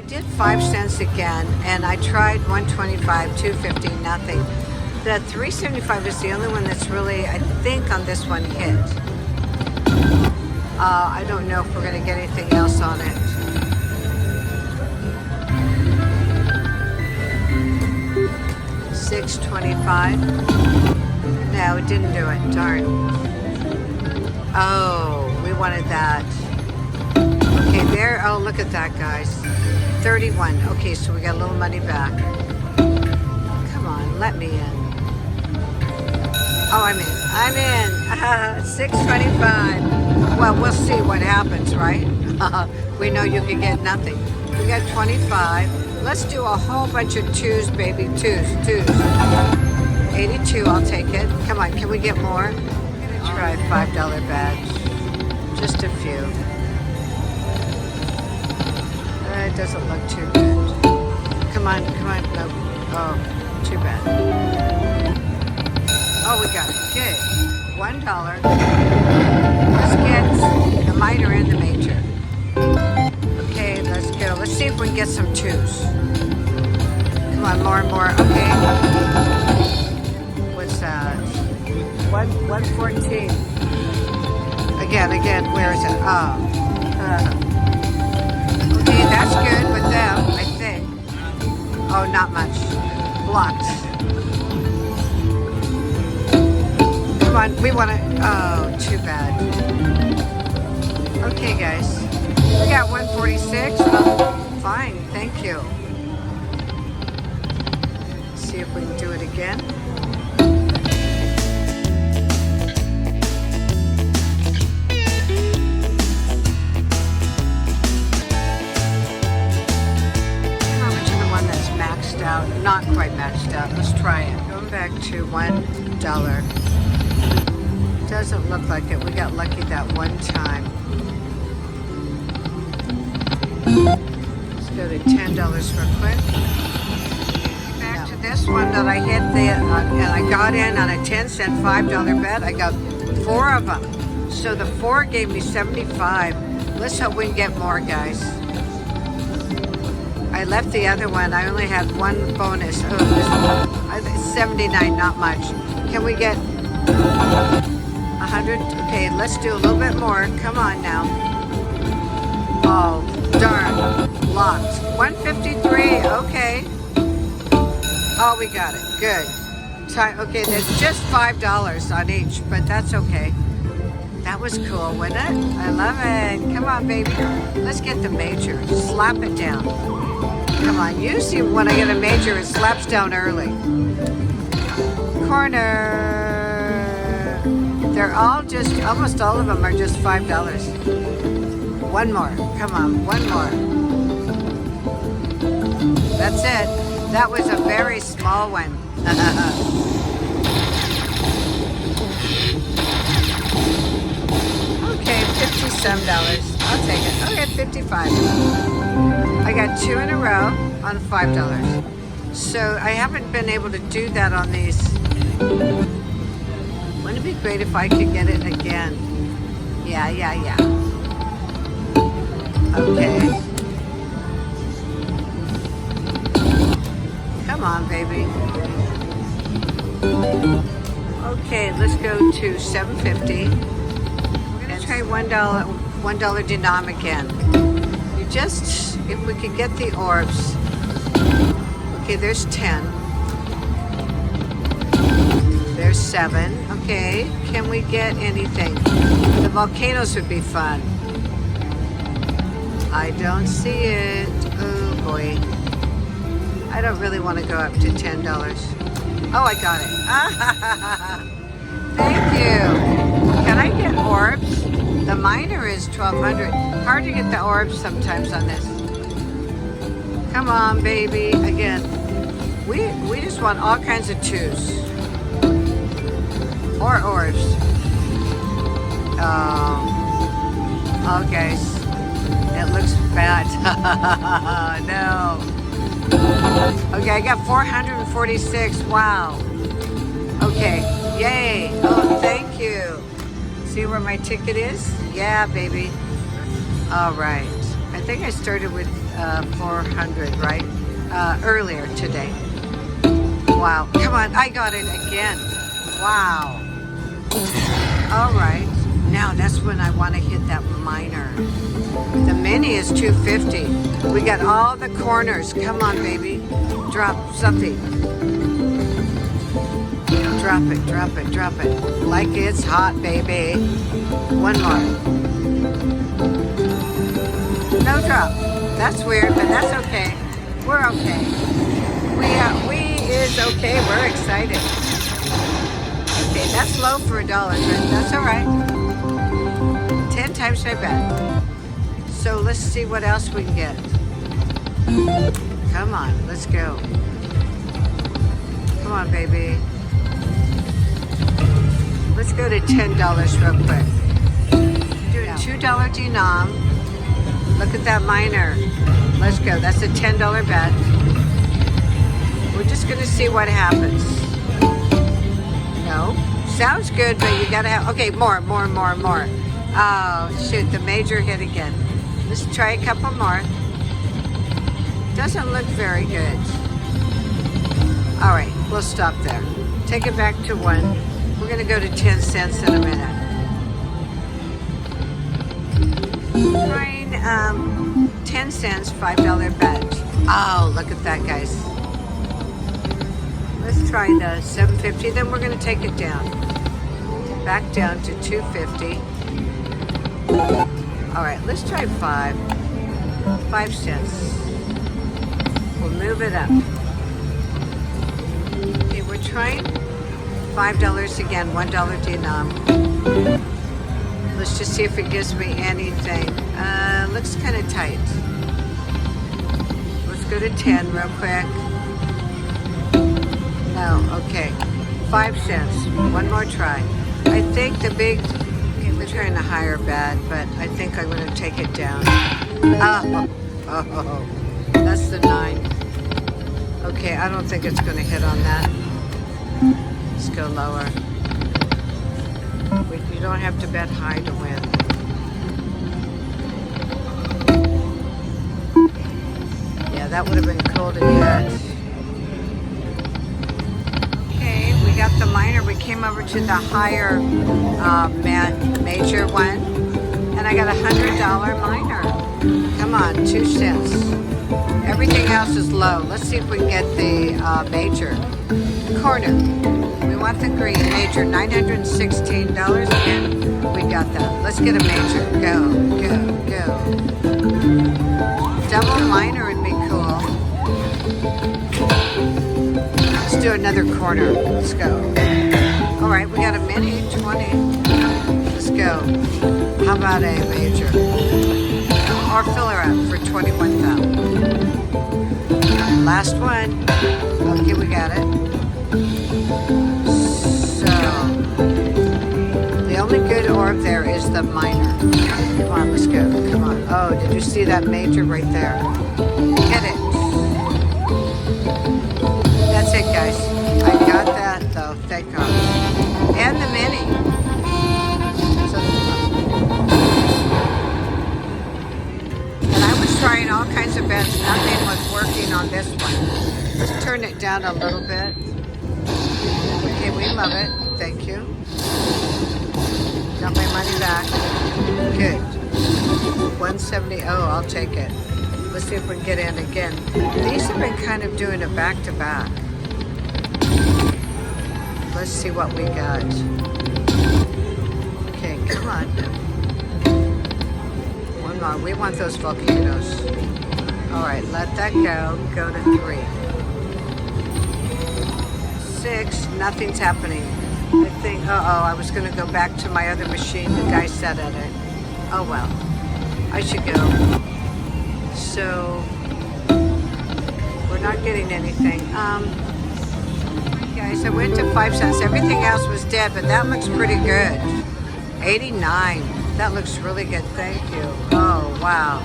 did 5 cents again, and I tried 125, 250, nothing. The 375 is the only one that's really, I think, on this one hit. I don't know if we're going to get anything else on it. $6.25. No, it didn't do it. Darn. Oh, we wanted that. Okay, there. Oh, look at that, guys. 31. Okay, so we got a little money back. Come on, let me in. Oh, I'm in. I'm in. $6.25. Well, we'll see what happens, right? We know you can get nothing. We got 25. Let's do a whole bunch of twos, baby. Twos. 82, I'll take it. Come on, can we get more? I'm gonna try $5 badge. Just a few. It doesn't look too good. Come on. No. Oh, too bad. Oh, we got it. Good. $1. Let's get the minor and the major. Okay, let's go. Let's see if we can get some twos. Come on, more and more. Okay. What's that? 114. Again. Where is it? Oh. Okay, that's good with them, I think. Oh, not much. Blocked. Come on, we want to. Oh, too bad. Okay, guys. We got 146. Oh, fine, thank you. See if we can do it again. How much of the one that's maxed out? Not quite maxed out. Let's try it. Going back to $1. Doesn't look like it. We got lucky that one time. Let's go to $10 real quick. Back to this one that I hit and I got in on a 10-cent $5 bet. I got 4 of them. So the 4 gave me 75. Let's hope we can get more, guys. I left the other one. I only had one bonus. Oh, this one. 79, not much. Can we get 100? Okay, let's do a little bit more. Come on now. Oh, darn. Locked. 153. Okay. Oh, we got it. Good. Okay, there's just $5 on each, but that's okay. That was cool, wasn't it? I love it. Come on, baby. Let's get the major. Slap it down. Come on. Usually when I get a major, it slaps down early. Corner. They're all just, almost all of them are just $5. One more. Come on, one more. That's it. That was a very small one. Okay, $50-some. I'll take it. Okay, 55. I got 2 in a row on $5. So I haven't been able to do that on these. Wouldn't it be great if I could get it again? Yeah. Okay. Come on, baby. Okay, let's go to 750. We're gonna try $1 denom again. You just, if we could get the orbs. Okay, there's 10. There's 7. Okay, can we get anything? The volcanoes would be fun. I don't see it. Oh boy. I don't really want to go up to $10. Oh, I got it. Thank you. Can I get orbs? The minor is 1,200. Hard to get the orbs sometimes on this. Come on, baby. Again, we just want all kinds of twos. Or orbs. Oh, guys. It looks bad. No. Okay, I got 446. Wow. Okay. Yay. Oh, thank you. See where my ticket is? Yeah, baby. All right. I think I started with 400, right? Earlier today. Wow. Come on. I got it again. Wow. All right. Now that's when I want to hit that minor. The mini is 250. We got all the corners. Come on, baby. Drop something. Drop it, drop it, drop it. Like it's hot, baby. One more. No drop. That's weird, but that's okay. We're okay. We is okay. We're excited. Okay, that's low for $1, but that's all right. 10 times my bet. So let's see what else we can get. Come on, let's go. Come on, baby. Let's go to $10 real quick. Do a $2 denom. Look at that minor. Let's go. That's a $10 bet. We're just going to see what happens. No. Sounds good, but you got to have... Okay, more. Oh, shoot. The major hit again. Let's try a couple more. Doesn't look very good. All right. We'll stop there. Take it back to 1. We're going to go to 10 cents in a minute. Trying 10 cents, $5 bet. Oh, look at that, guys. Let's try the 750, then we're going to take it down. Back down to 250. All right, let's try 5 cents. We'll move it up. Okay, we're trying $5 again, $1 denom. Let's just see if it gives me anything. Looks kind of tight. Let's go to 10 real quick. No, okay. 5 cents. One more try. I think the big... Okay, we're trying a higher bet, but I think I'm going to take it down. Oh, that's the 9. Okay, I don't think it's going to hit on that. Let's go lower. You don't have to bet high to win. Yeah, that would have been cool to get. Okay, we got the minor. We came over to the higher major one, and I got a $100 minor. Come on, 2 cents. Everything else is low. Let's see if we can get the major. Corner. We want the green major, $916 again. We got that. Let's get a major. Go, go, go. Double minor would be cool. Let's do another corner. Let's go. All right, we got a mini, 20. Let's go. How about a major? Or fill her up for 21,000. Last one. Okay, we got it. So, the only good orb there is the minor. Come on, let's go. Come on. Oh, did you see that major right there? Hit it. That's it, guys. I got that, though. Thank God. And the mini. So, and I was trying all kinds of bets. Nothing was working on this one. Let's turn it down a little bit. Okay, we love it. Thank you. Got my money back. Good. 170. Oh, I'll take it. Let's see if we can get in again. These have been kind of doing a back-to-back. Let's see what we got. Okay, come on. One more. We want those volcanoes. All right, let that go. Go to 3. 6, nothing's happening. I think, I was going to go back to my other machine. The guy said at it. Oh well, I should go. So, we're not getting anything. Guys, I went to 5 cents. Everything else was dead, but that looks pretty good. 89. That looks really good. Thank you. Oh, wow.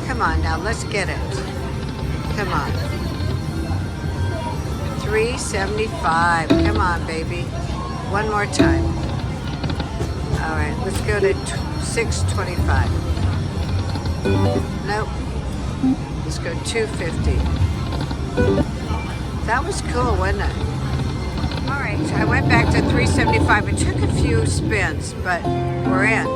Come on now, let's get it. Come on. 375. Come on, baby. One more time. All right, let's go to 625. Nope. Let's go 250. That was cool, wasn't it? All right, so I went back to 375. It took a few spins, but we're in.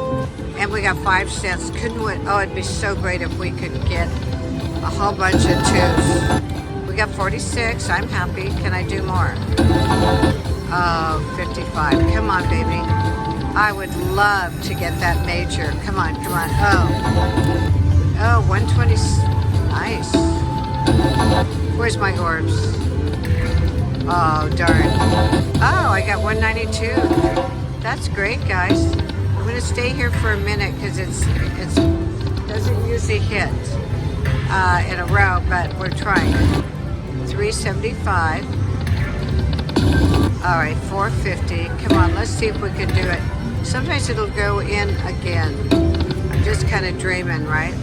And we got 5 cents. Couldn't win. Oh, it'd be so great if we could get a whole bunch of 2s. We got 46. I'm happy. Can I do more? Oh, 55. Come on, baby. I would love to get that major. Come on, come on. Oh, 120. Nice. Where's my orbs? Oh, darn. Oh, I got 192. That's great, guys. I'm going to stay here for a minute because it doesn't usually hit in a row, but we're trying. 375. All right, 450. Come on, let's see if we can do it. Sometimes it'll go in again. I'm just kind of dreaming, right?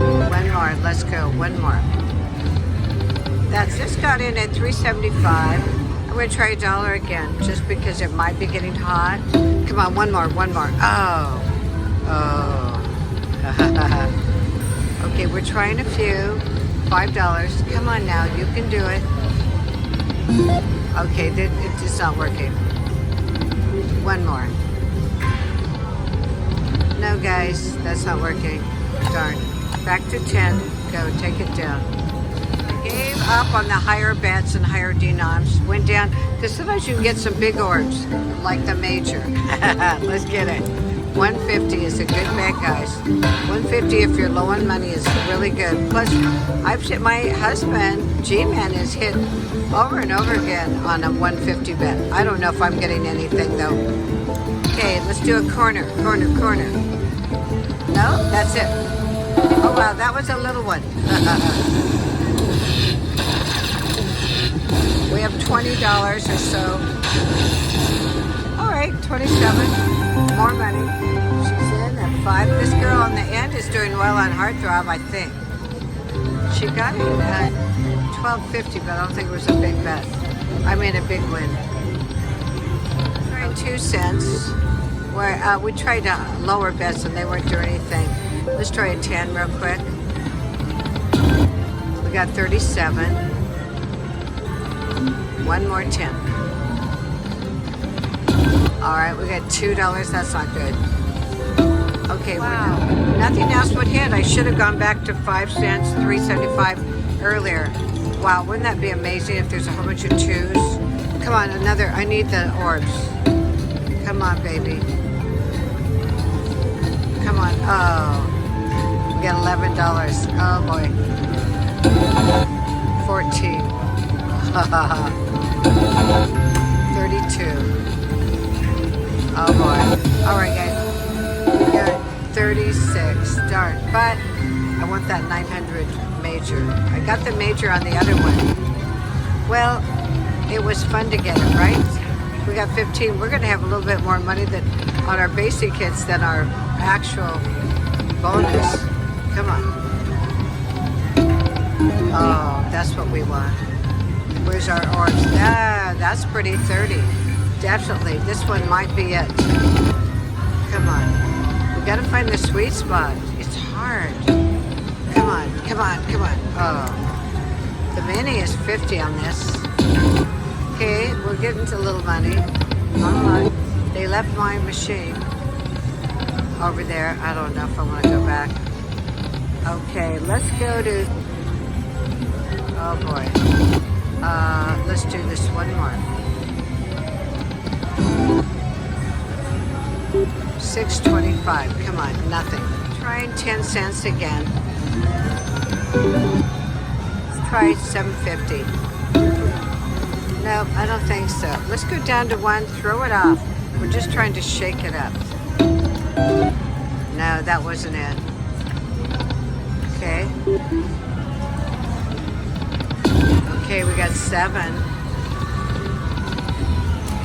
One more. Let's go. One more. That's just got in at 375. I'm going to try $1 again, just because it might be getting hot. Come on, one more, one more. Oh. Oh. Okay, we're trying a few. $5. Come on now, you can do it. Okay, it's not working. One more. No, guys, that's not working. Darn. Back to 10. Go, take it down. Gave up on the higher bets and higher denoms. Went down, because sometimes you can get some big orbs, like the major. Let's get it. 150 is a good bet, guys. 150 if you're low on money is really good. Plus, my husband, G-Man, has hit over and over again on a 150 bet. I don't know if I'm getting anything, though. Okay, let's do a corner. No, that's it. Oh, wow, that was a little one. We have $20 or so. All right, 27. More money. She's in at 5. This girl on the end is doing well on Heartthrob, I think. She got it at 12.50, but I don't think it was a big bet. I mean, a big win. Trying 2 cents. Where we tried lower bets and they weren't doing anything. Let's try a 10 real quick. We got 37. One more 10. All right, we got $2. That's not good. Okay, wow. Nothing else would hit. I should have gone back to 5 cents, 3.75 earlier. Wow, wouldn't that be amazing if there's a whole bunch of 2s? Come on, another. I need the orbs. Come on, baby. Come on. Oh, we got $11. Oh boy. 14. 32. Oh boy. All right, guys. We got 36. Darn. But I want that 900 major. I got the major on the other one. Well, it was fun to get it, right? We got 15. We're going to have a little bit more money on our basic hits than our actual bonus. Come on. Oh, that's what we want. Where's our orbs? Ah, that's pretty. 30. Definitely. This one might be it. Come on. We got to find the sweet spot. It's hard. Come on. Come on. Come on. Oh. The mini is 50 on this. Okay, we're getting to a little money. Online. They left my machine over there. I don't know if I want to go back. Okay, let's go to... Oh boy. Let's do this one more. 6.25. Come on, nothing. Trying 10 cents again. Let's try 7.50. No, I don't think so. Let's go down to 1. Throw it off. We're just trying to shake it up. No, that wasn't it. Okay. Okay, we got 7.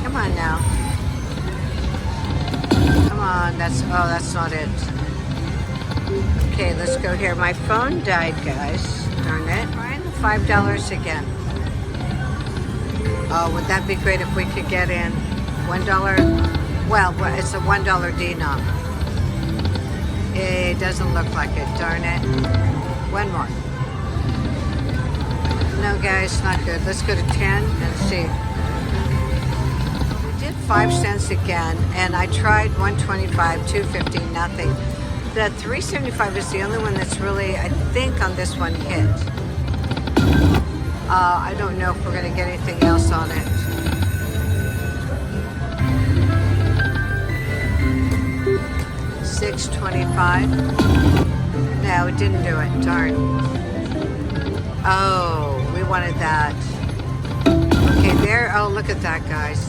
Come on now. Come on, that's not it. Okay, let's go here. My phone died, guys. Darn it. Trying the $5 again. Oh, would that be great if we could get in $1? Well, it's a $1 denom. It doesn't look like it, darn it. One more. No, guys, not good. Let's go to 10 and see. We did 5 cents again, and I tried 125, 250, nothing. The 375 is the only one that's really, I think, on this one hit. I don't know if we're going to get anything else on it. $6.25. No, it didn't do it. Darn. Oh, we wanted that. Okay, there. Oh, look at that, guys.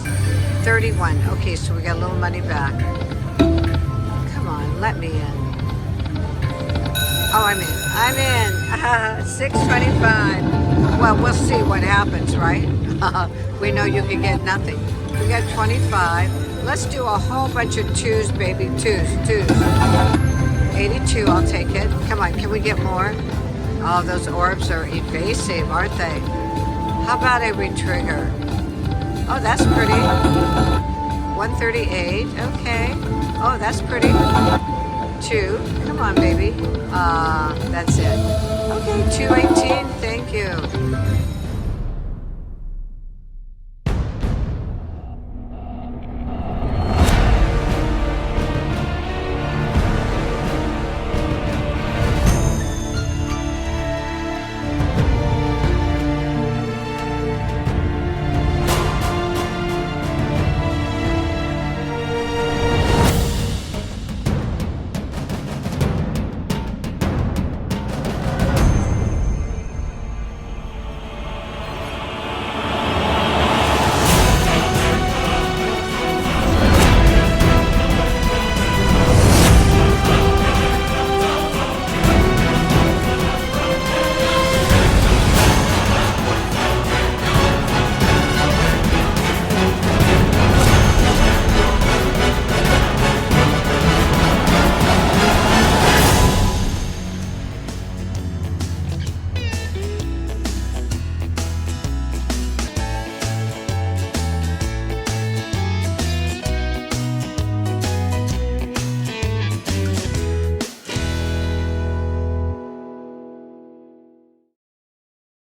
31. Okay, so we got a little money back. Come on, let me in. Oh, I'm in. I'm in. $6.25. Well, we'll see what happens, right? We know you can get nothing. We got 25. Let's do a whole bunch of twos, baby. Twos. 82, I'll take it. Come on, can we get more? Oh, those orbs are evasive, aren't they? How about a retrigger? Oh, that's pretty. 138, okay. Oh, that's pretty. 2, come on, baby. That's it. Okay, 218, thank you.